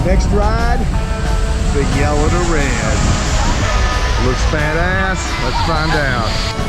Next ride, the yellow to red. Looks badass. Let's find out.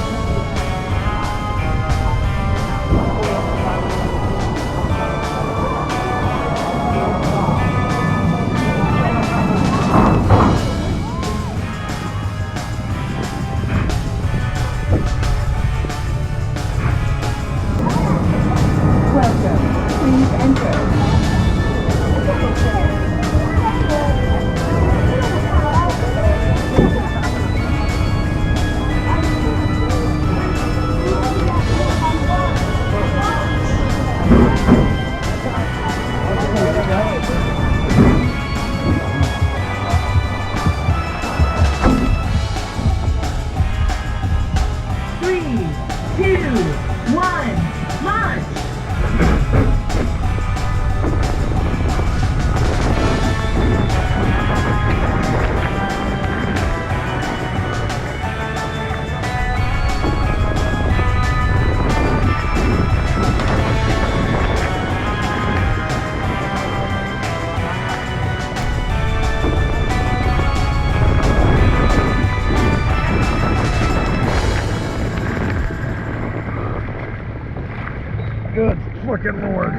Good fucking Lord.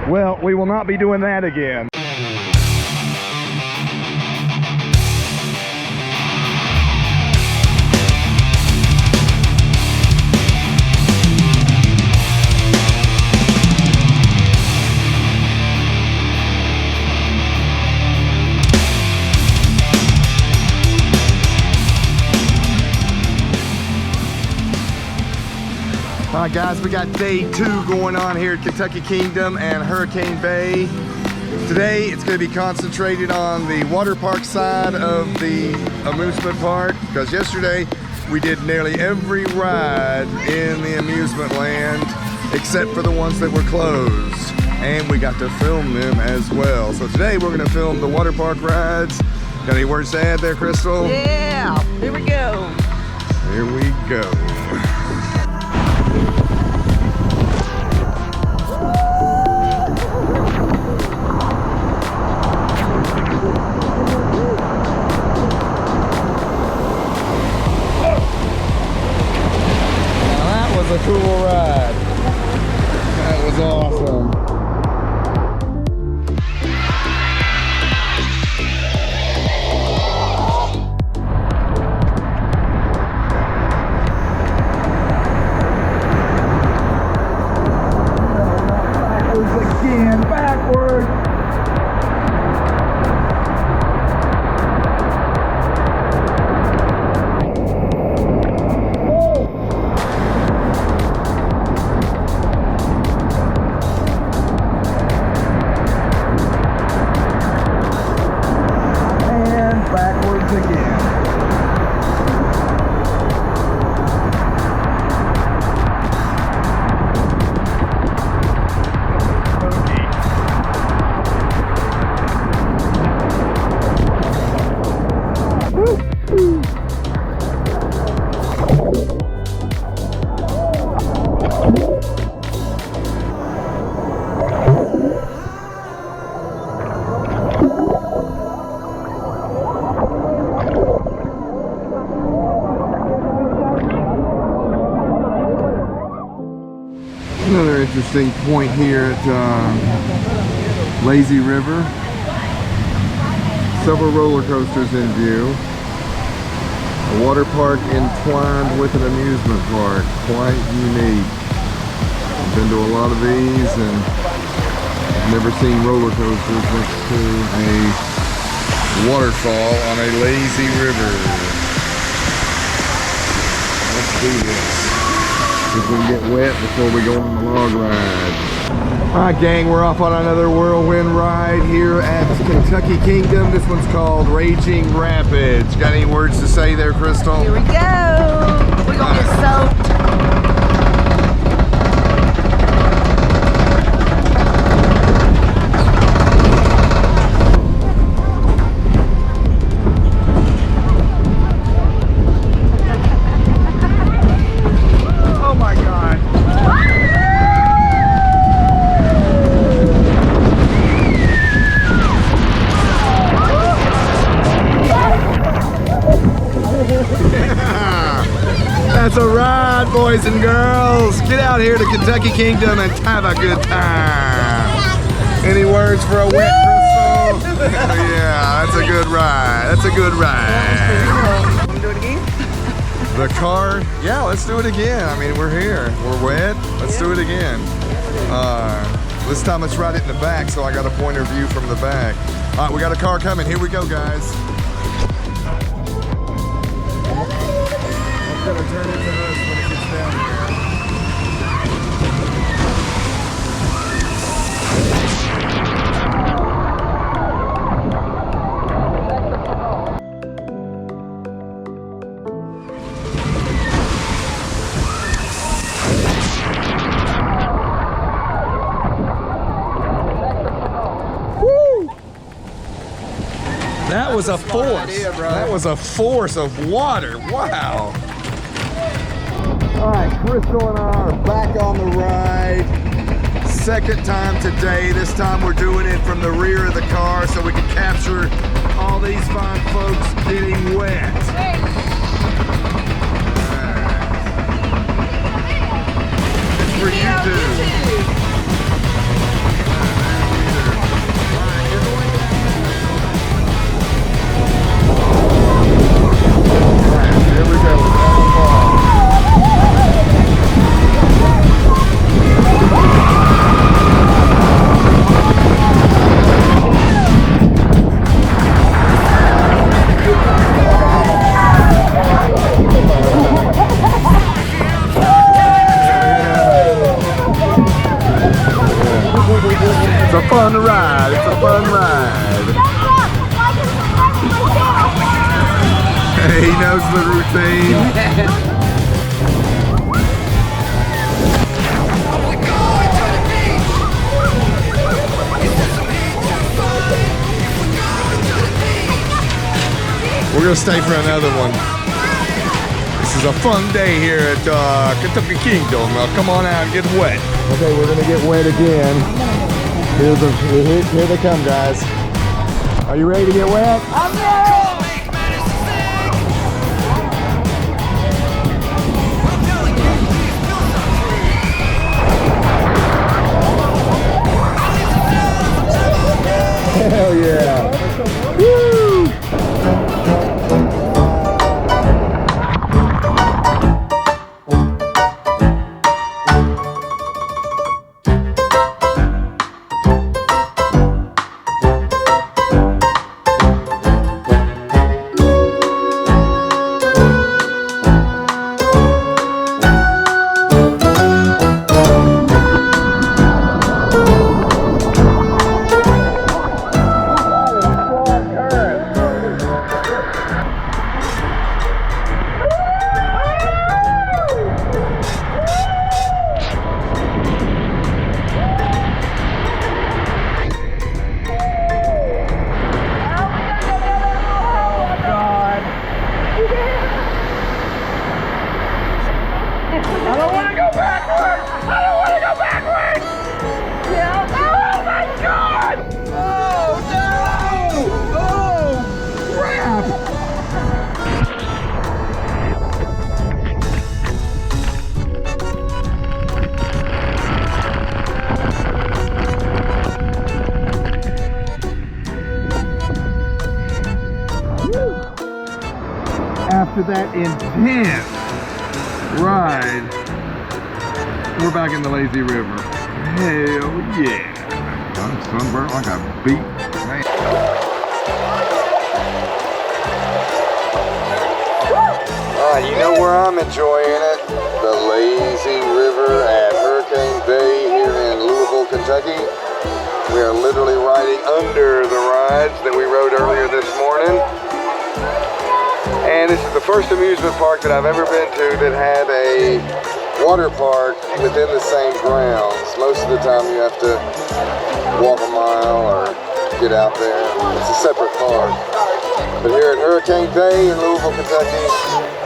Well, we will not be doing that again. All right, guys, we got day 2 going on here at Kentucky Kingdom and Hurricane Bay. Today, it's going to be concentrated on the water park side of the amusement park, because yesterday we did nearly every ride in the amusement land except for the ones that were closed, and we got to film them as well. So today we're going to film the water park rides. Got any words to add there, Crystal? Yeah, here we go. Here we go. A cool ride. That was awesome. Backwards again, backwards. Another interesting point here at Lazy River. Several roller coasters in view. A water park entwined with an amusement park. Quite unique. I've been to a lot of these and I've never seen roller coasters next to a waterfall on a lazy river. Let's do this. If we can get wet before we go on the log ride. Alright, gang, we're off on another whirlwind ride here at Kentucky Kingdom. This one's called Raging Rapids. Got any words to say there, Crystal? Here we go. We're gonna get soaked. That's a ride, boys and girls. Get out here to Kentucky Kingdom and have a good time. Any words for a wet Crystal? Yeah, that's a good ride. That's a good ride. Want to do it again? The car, yeah, let's do it again. I mean, we're here. We're wet. Let's do it again. This time let's ride it in the back so I got a point of view from the back. All right, we got a car coming. Here we go, guys. It's gonna turn into us when it gets down here. That was a force. That was a force of water. Wow. All right, Crystal and I are back on the ride. Second time today. This time we're doing it from the rear of the car so we can capture all these fine folks getting wet. It's for you too. Here we go. It's a fun ride. It's a fun ride. He knows the routine. We're gonna stay for another one. This is a fun day here at Kentucky Kingdom. Come on out and get wet. Okay, we're gonna get wet again. Here they come, guys. Are you ready to get wet? I'm ready. Hell yeah. Woo! After that intense ride, we're back in the lazy river. Hell yeah. I'm sunburnt like a beet. You know where I'm enjoying it? The lazy river at Hurricane Bay here in Louisville, Kentucky. We are literally riding under the rides that we rode earlier this morning. And this is the first amusement park that I've ever been to that had a water park within the same grounds. Most of the time you have to walk a mile or get out there. It's a separate park. But here at Hurricane Bay in Louisville, Kentucky,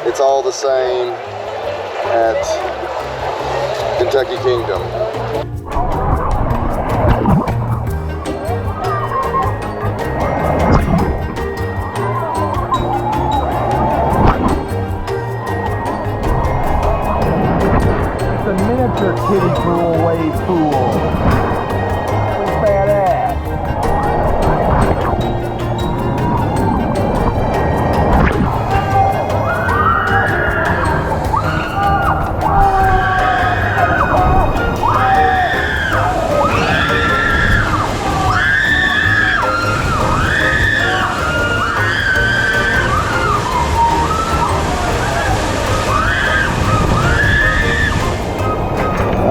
it's all the same at Kentucky Kingdom. miniature kiddie pool, wave pool. Pretty badass.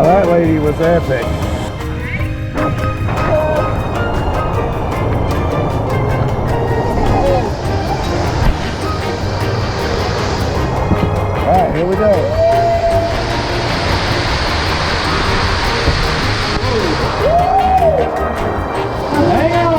That lady was epic. All right, here we go. Hang on.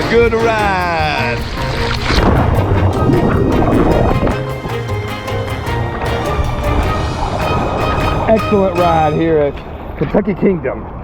Good ride. Excellent ride here at Kentucky Kingdom.